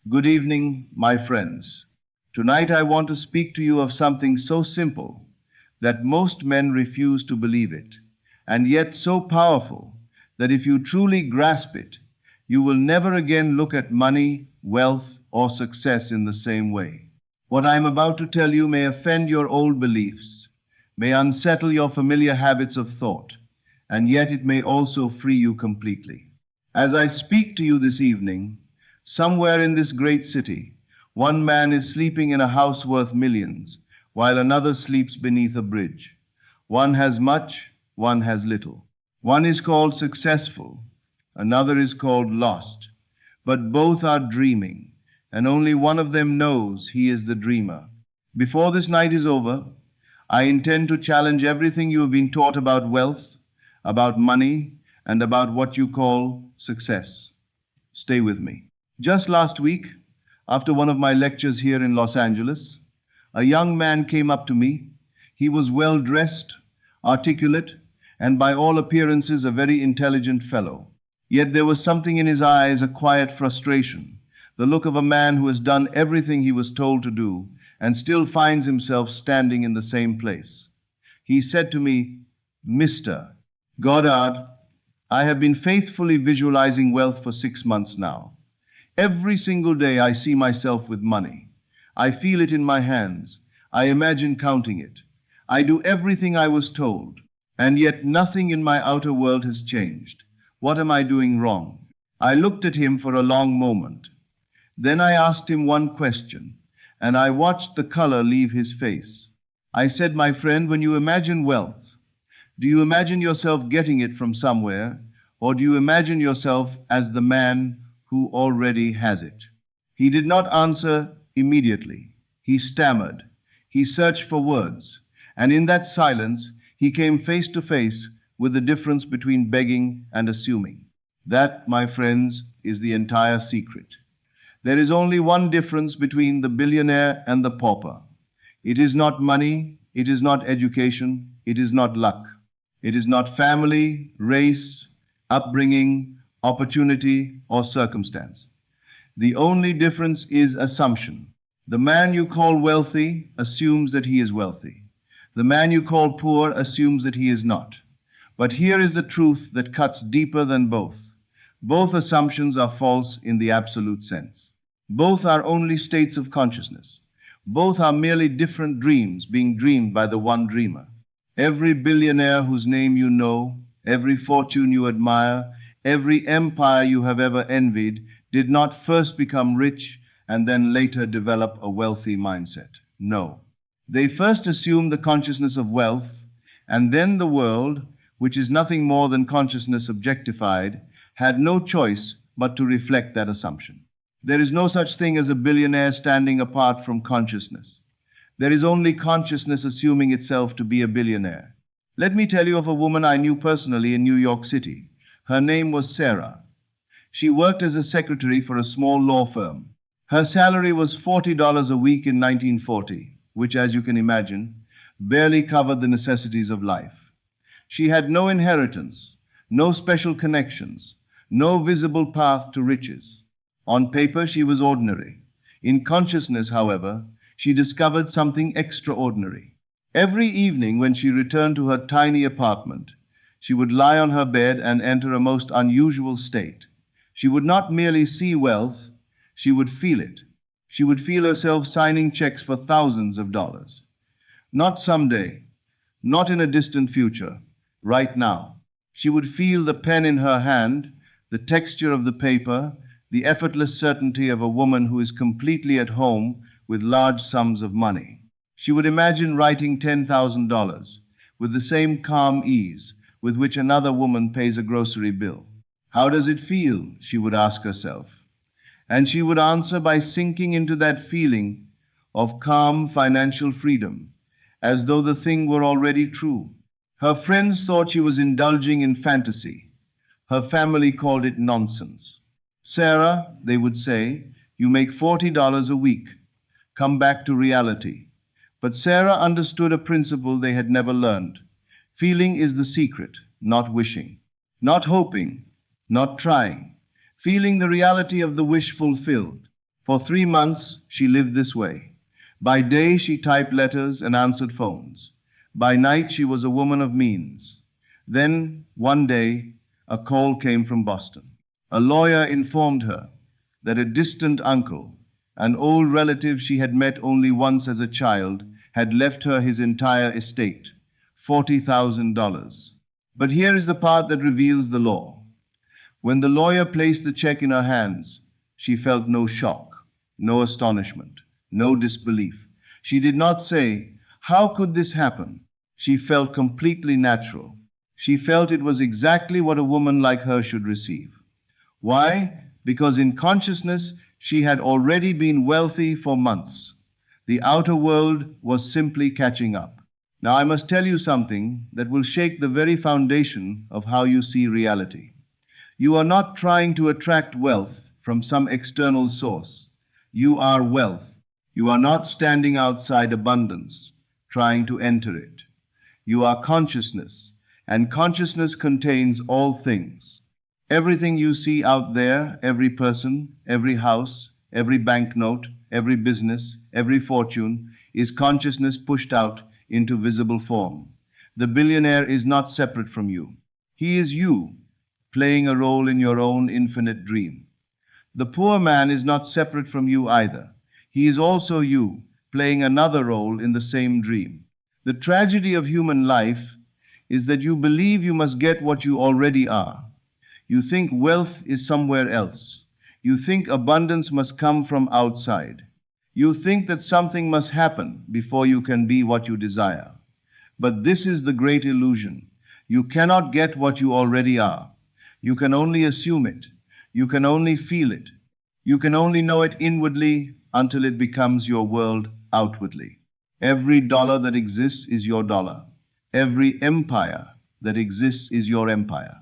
Good evening, my friends. Tonight I want to speak to you of something so simple that most men refuse to believe it, and yet so powerful that if you truly grasp it, you will never again look at money, wealth, or success in the same way. What I am about to tell you may offend your old beliefs, may unsettle your familiar habits of thought, and yet it may also free you completely. As I speak to you this evening, somewhere in this great city, one man is sleeping in a house worth millions, while another sleeps beneath a bridge. One has much, one has little. One is called successful, another is called lost. But both are dreaming, and only one of them knows he is the dreamer. Before this night is over, I intend to challenge everything you have been taught about wealth, about money, and about what you call success. Stay with me. Just last week, after one of my lectures here in Los Angeles, a young man came up to me. He was well dressed, articulate, and by all appearances a very intelligent fellow. Yet there was something in his eyes, a quiet frustration, the look of a man who has done everything he was told to do and still finds himself standing in the same place. He said to me, "Mr. Goddard, I have been faithfully visualizing wealth for 6 months now. Every single day I see myself with money. I feel it in my hands. I imagine counting it. I do everything I was told, and yet nothing in my outer world has changed. What am I doing wrong?" I looked at him for a long moment. Then I asked him one question, and I watched the color leave his face. I said, "My friend, when you imagine wealth, do you imagine yourself getting it from somewhere, or do you imagine yourself as the man who already has it?" He did not answer immediately. He stammered. He searched for words. And in that silence, he came face to face with the difference between begging and assuming. That, my friends, is the entire secret. There is only one difference between the billionaire and the pauper. It is not money, it is not education, it is not luck. It is not family, race, upbringing, opportunity, or circumstance. The only difference is assumption. The man you call wealthy assumes that he is wealthy. The man you call poor assumes that he is not. But here is the truth that cuts deeper than both. Both assumptions are false in the absolute sense. Both are only states of consciousness. Both are merely different dreams being dreamed by the one dreamer. Every billionaire whose name you know, every fortune you admire, every empire you have ever envied did not first become rich and then later develop a wealthy mindset. No. They first assumed the consciousness of wealth, and then the world, which is nothing more than consciousness objectified, had no choice but to reflect that assumption. There is no such thing as a billionaire standing apart from consciousness. There is only consciousness assuming itself to be a billionaire. Let me tell you of a woman I knew personally in New York City. Her name was Sarah. She worked as a secretary for a small law firm. Her salary was $40 a week in 1940, which, as you can imagine, barely covered the necessities of life. She had no inheritance, no special connections, no visible path to riches. On paper, she was ordinary. In consciousness, however, she discovered something extraordinary. Every evening when she returned to her tiny apartment, she would lie on her bed and enter a most unusual state. She would not merely see wealth, she would feel it. She would feel herself signing checks for thousands of dollars. Not someday, not in a distant future, right now. She would feel the pen in her hand, the texture of the paper, the effortless certainty of a woman who is completely at home with large sums of money. She would imagine writing $10,000 with the same calm ease with which another woman pays a grocery bill. How does it feel? She would ask herself. And she would answer by sinking into that feeling of calm financial freedom, as though the thing were already true. Her friends thought she was indulging in fantasy. Her family called it nonsense. "Sarah," they would say, "you make $40 a week. Come back to reality." But Sarah understood a principle they had never learned. Feeling is the secret, not wishing, not hoping, not trying. Feeling the reality of the wish fulfilled. For 3 months, she lived this way. By day, she typed letters and answered phones. By night, she was a woman of means. Then, one day, a call came from Boston. A lawyer informed her that a distant uncle, an old relative she had met only once as a child, had left her his entire estate, $40,000. But here is the part that reveals the law. When the lawyer placed the check in her hands, she felt no shock, no astonishment, no disbelief. She did not say, "How could this happen?" She felt completely natural. She felt it was exactly what a woman like her should receive. Why? Because in consciousness, she had already been wealthy for months. The outer world was simply catching up. Now, I must tell you something that will shake the very foundation of how you see reality. You are not trying to attract wealth from some external source. You are wealth. You are not standing outside abundance, trying to enter it. You are consciousness, and consciousness contains all things. Everything you see out there, every person, every house, every banknote, every business, every fortune, is consciousness pushed out into visible form. The billionaire is not separate from you. He is you, playing a role in your own infinite dream. The poor man is not separate from you either. He is also you, playing another role in the same dream. The tragedy of human life is that you believe you must get what you already are. You think wealth is somewhere else. You think abundance must come from outside. You think that something must happen before you can be what you desire. But this is the great illusion. You cannot get what you already are. You can only assume it. You can only feel it. You can only know it inwardly until it becomes your world outwardly. Every dollar that exists is your dollar. Every empire that exists is your empire.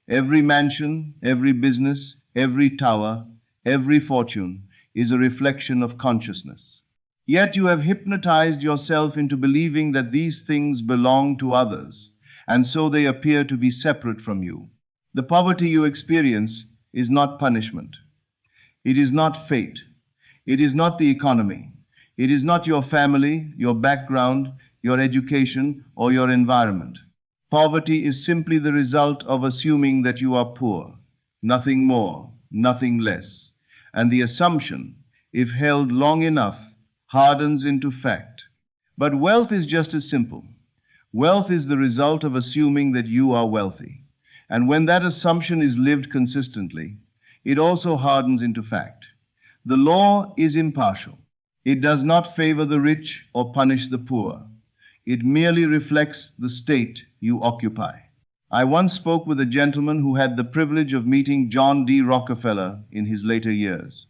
Every mansion, every business, every tower, every fortune is a reflection of consciousness. Yet you have hypnotized yourself into believing that these things belong to others, and so they appear to be separate from you. The poverty you experience is not punishment. It is not fate. It is not the economy. It is not your family, your background, your education, or your environment. Poverty is simply the result of assuming that you are poor, nothing more, nothing less. And the assumption, if held long enough, hardens into fact. But wealth is just as simple. Wealth is the result of assuming that you are wealthy. And when that assumption is lived consistently, it also hardens into fact. The law is impartial. It does not favor the rich or punish the poor. It merely reflects the state you occupy. I once spoke with a gentleman who had the privilege of meeting John D. Rockefeller in his later years.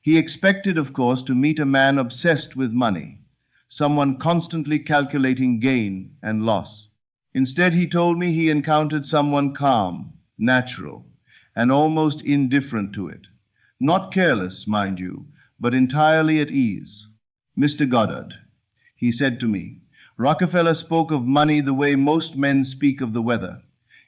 He expected, of course, to meet a man obsessed with money, someone constantly calculating gain and loss. Instead, he told me he encountered someone calm, natural, and almost indifferent to it. Not careless, mind you, but entirely at ease. "Mr. Goddard," he said to me, "Rockefeller spoke of money the way most men speak of the weather.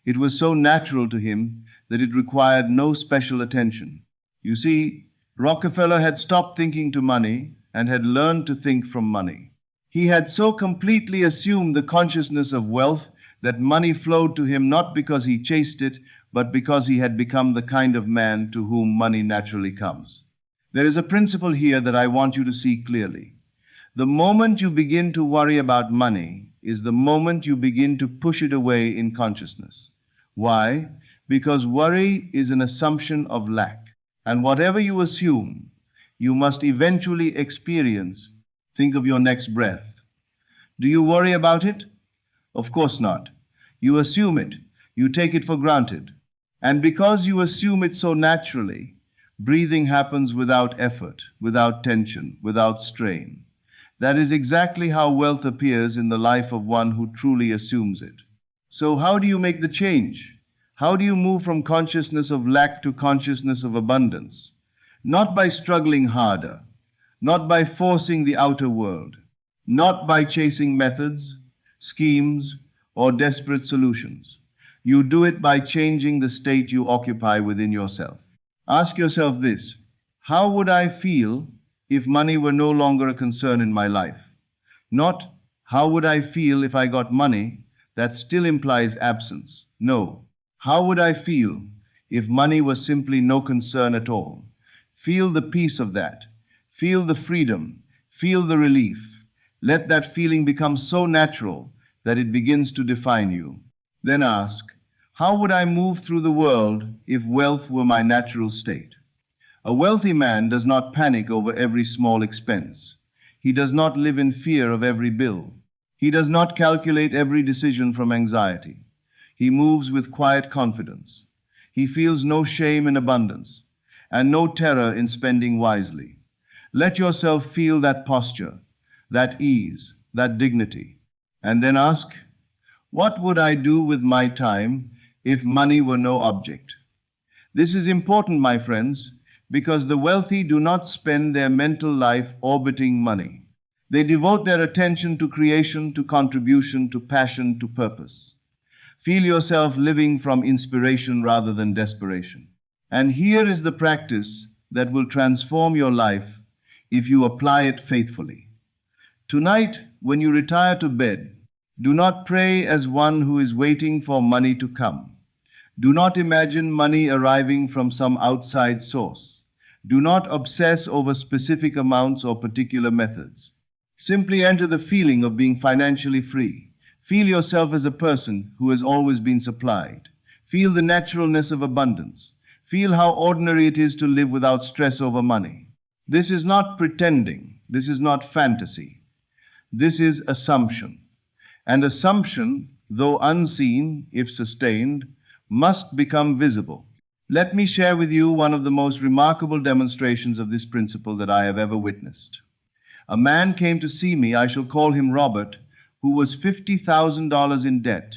It was so natural to him that it required no special attention." You see, Rockefeller had stopped thinking to money and had learned to think from money. He had so completely assumed the consciousness of wealth that money flowed to him not because he chased it, but because he had become the kind of man to whom money naturally comes. There is a principle here that I want you to see clearly. The moment you begin to worry about money is the moment you begin to push it away in consciousness. Why? Because worry is an assumption of lack. And whatever you assume, you must eventually experience. Think of your next breath. Do you worry about it? Of course not. You assume it. You take it for granted. And because you assume it so naturally, breathing happens without effort, without tension, without strain. That is exactly how wealth appears in the life of one who truly assumes it. So how do you make the change? How do you move from consciousness of lack to consciousness of abundance? Not by struggling harder, not by forcing the outer world, not by chasing methods, schemes, or desperate solutions. You do it by changing the state you occupy within yourself. Ask yourself this: How would I feel if money were no longer a concern in my life? Not, how would I feel if I got money? That still implies absence. No. How would I feel if money was simply no concern at all? Feel the peace of that. Feel the freedom. Feel the relief. Let that feeling become so natural that it begins to define you. Then ask, how would I move through the world if wealth were my natural state? A wealthy man does not panic over every small expense. He does not live in fear of every bill. He does not calculate every decision from anxiety. He moves with quiet confidence. He feels no shame in abundance and no terror in spending wisely. Let yourself feel that posture, that ease, that dignity, and then ask, what would I do with my time if money were no object? This is important, my friends, because the wealthy do not spend their mental life orbiting money. They devote their attention to creation, to contribution, to passion, to purpose. Feel yourself living from inspiration rather than desperation. And here is the practice that will transform your life if you apply it faithfully. Tonight, when you retire to bed, do not pray as one who is waiting for money to come. Do not imagine money arriving from some outside source. Do not obsess over specific amounts or particular methods. Simply enter the feeling of being financially free. Feel yourself as a person who has always been supplied. Feel the naturalness of abundance. Feel how ordinary it is to live without stress over money. This is not pretending. This is not fantasy. This is assumption. And assumption, though unseen, if sustained, must become visible. Let me share with you one of the most remarkable demonstrations of this principle that I have ever witnessed. A man came to see me, I shall call him Robert, who was $50,000 in debt.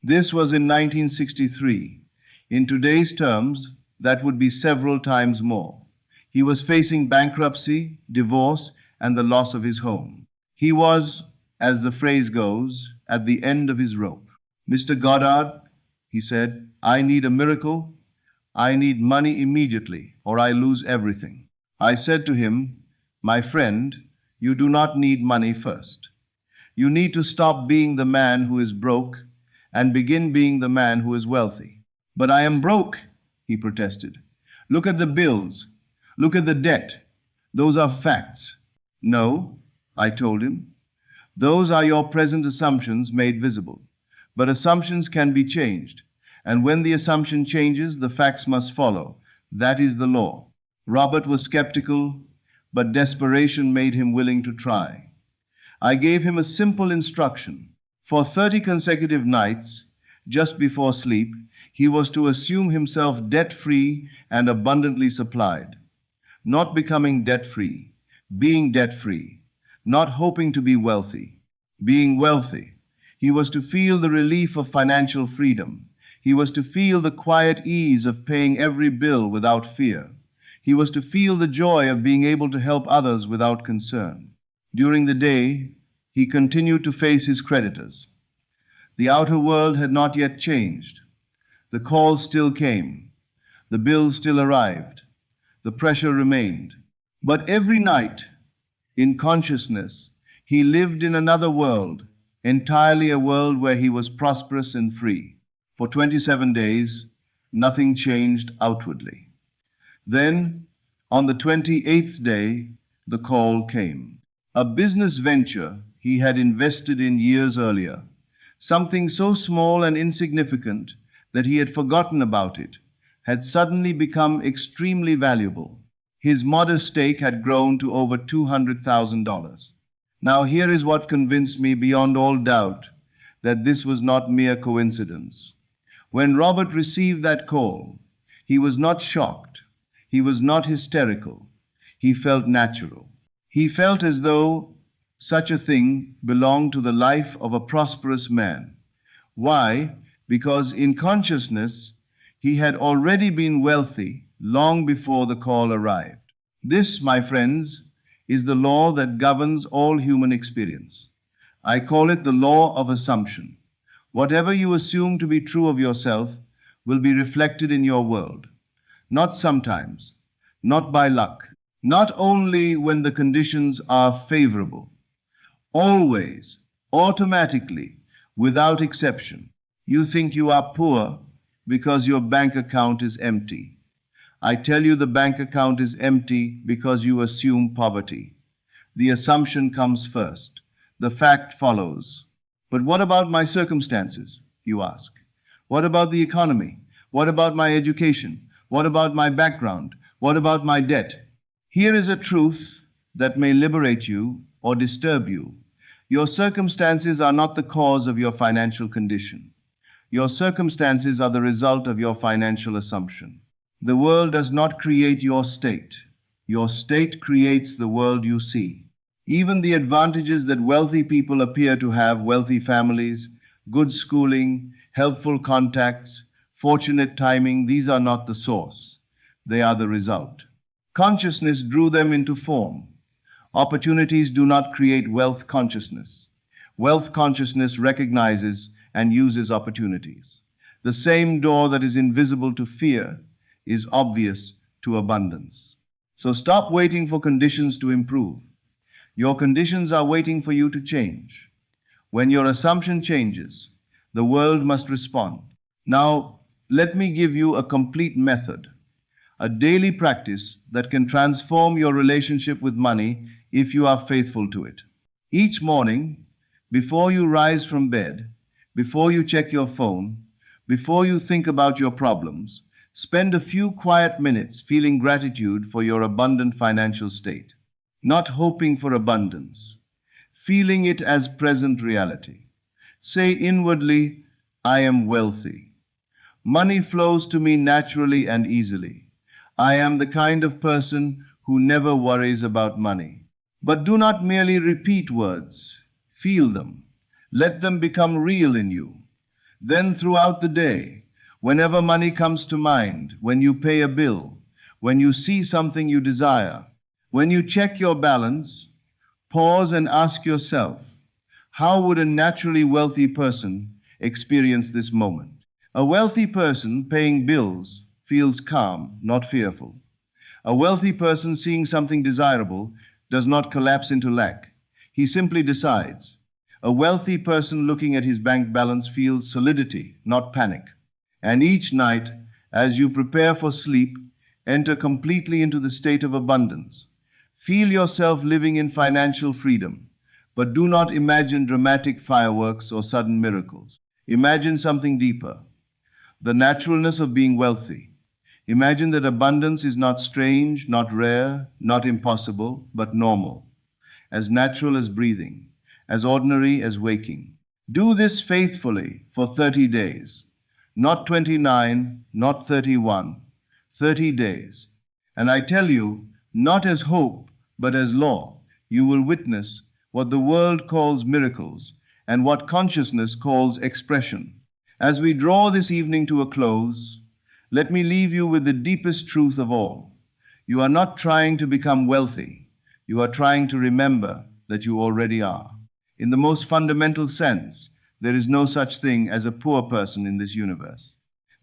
This was in 1963. In today's terms, that would be several times more. He was facing bankruptcy, divorce, and the loss of his home. He was, as the phrase goes, at the end of his rope. Mr. Goddard, he said, I need a miracle. I need money immediately, or I lose everything. I said to him, my friend, you do not need money first. You need to stop being the man who is broke and begin being the man who is wealthy. But I am broke, he protested. Look at the bills. Look at the debt. Those are facts. No, I told him. Those are your present assumptions made visible. But assumptions can be changed. And when the assumption changes, the facts must follow. That is the law. Robert was skeptical, but desperation made him willing to try. I gave him a simple instruction. For 30 consecutive nights, just before sleep, he was to assume himself debt-free and abundantly supplied. Not becoming debt-free, being debt-free, not hoping to be wealthy, being wealthy. He was to feel the relief of financial freedom. He was to feel the quiet ease of paying every bill without fear. He was to feel the joy of being able to help others without concern. During the day, he continued to face his creditors. The outer world had not yet changed. The calls still came. The bills still arrived. The pressure remained. But every night, in consciousness, he lived in another world, entirely a world where he was prosperous and free. For 27 days, nothing changed outwardly. Then, on the 28th day, the call came. A business venture he had invested in years earlier, something so small and insignificant that he had forgotten about it, had suddenly become extremely valuable. His modest stake had grown to over $200,000. Now here is what convinced me beyond all doubt that this was not mere coincidence. When Robert received that call, he was not shocked. He was not hysterical. He felt natural. He felt as though such a thing belonged to the life of a prosperous man. Why? Because in consciousness, he had already been wealthy long before the call arrived. This, my friends, is the law that governs all human experience. I call it the law of assumption. Whatever you assume to be true of yourself will be reflected in your world. Not sometimes, not by luck, Not only when the conditions are favorable, always, automatically, without exception. You think you are poor because your bank account is empty. I tell you the bank account is empty because you assume poverty. The assumption comes first. The fact follows. But what about my circumstances, you ask? What about the economy? What about my education? What about my background? What about my debt? Here is a truth that may liberate you or disturb you. Your circumstances are not the cause of your financial condition. Your circumstances are the result of your financial assumption. The world does not create your state. Your state creates the world you see. Even the advantages that wealthy people appear to have, wealthy families, good schooling, helpful contacts, fortunate timing, these are not the source. They are the result. Consciousness drew them into form. Opportunities do not create wealth consciousness. Wealth consciousness recognizes and uses opportunities. The same door that is invisible to fear is obvious to abundance. So stop waiting for conditions to improve. Your conditions are waiting for you to change. When your assumption changes, the world must respond. Now, let me give you a complete method, a daily practice that can transform your relationship with money if you are faithful to it. Each morning, before you rise from bed, before you check your phone, before you think about your problems, spend a few quiet minutes feeling gratitude for your abundant financial state, not hoping for abundance, feeling it as present reality. Say inwardly, I am wealthy. Money flows to me naturally and easily. I am the kind of person who never worries about money. But do not merely repeat words. Feel them. Let them become real in you. Then throughout the day, whenever money comes to mind, when you pay a bill, when you see something you desire, when you check your balance, pause and ask yourself, how would a naturally wealthy person experience this moment? A wealthy person paying bills feels calm, not fearful. A wealthy person seeing something desirable does not collapse into lack. He simply decides. A wealthy person looking at his bank balance feels solidity, not panic. And each night, as you prepare for sleep, enter completely into the state of abundance. Feel yourself living in financial freedom, but do not imagine dramatic fireworks or sudden miracles. Imagine something deeper, the naturalness of being wealthy. Imagine that abundance is not strange, not rare, not impossible, but normal, as natural as breathing, as ordinary as waking. Do this faithfully for 30 days, not 29, not 31, 30 days. And I tell you, not as hope, but as law, you will witness what the world calls miracles and what consciousness calls expression. As we draw this evening to a close, let me leave you with the deepest truth of all. You are not trying to become wealthy. You are trying to remember that you already are. In the most fundamental sense, there is no such thing as a poor person in this universe.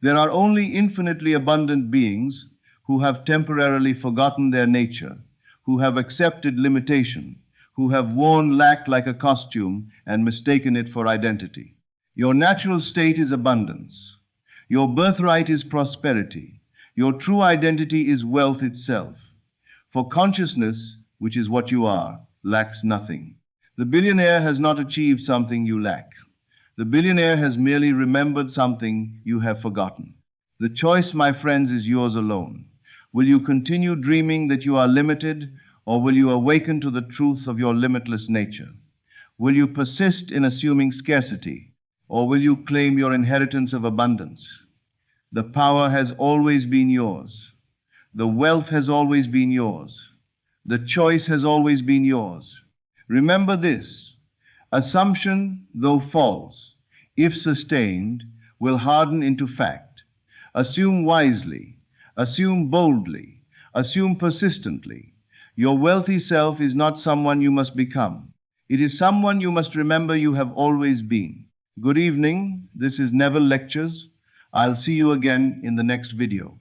There are only infinitely abundant beings who have temporarily forgotten their nature, who have accepted limitation, who have worn lack like a costume and mistaken it for identity. Your natural state is abundance. Your birthright is prosperity. Your true identity is wealth itself. For consciousness, which is what you are, lacks nothing. The billionaire has not achieved something you lack. The billionaire has merely remembered something you have forgotten. The choice, my friends, is yours alone. Will you continue dreaming that you are limited, or will you awaken to the truth of your limitless nature? Will you persist in assuming scarcity, or will you claim your inheritance of abundance? The power has always been yours. The wealth has always been yours. The choice has always been yours. Remember this: assumption, though false, if sustained, will harden into fact. Assume wisely, assume boldly, assume persistently. Your wealthy self is not someone you must become. It is someone you must remember you have always been. Good evening. This is Neville Lectures. I'll see you again in the next video.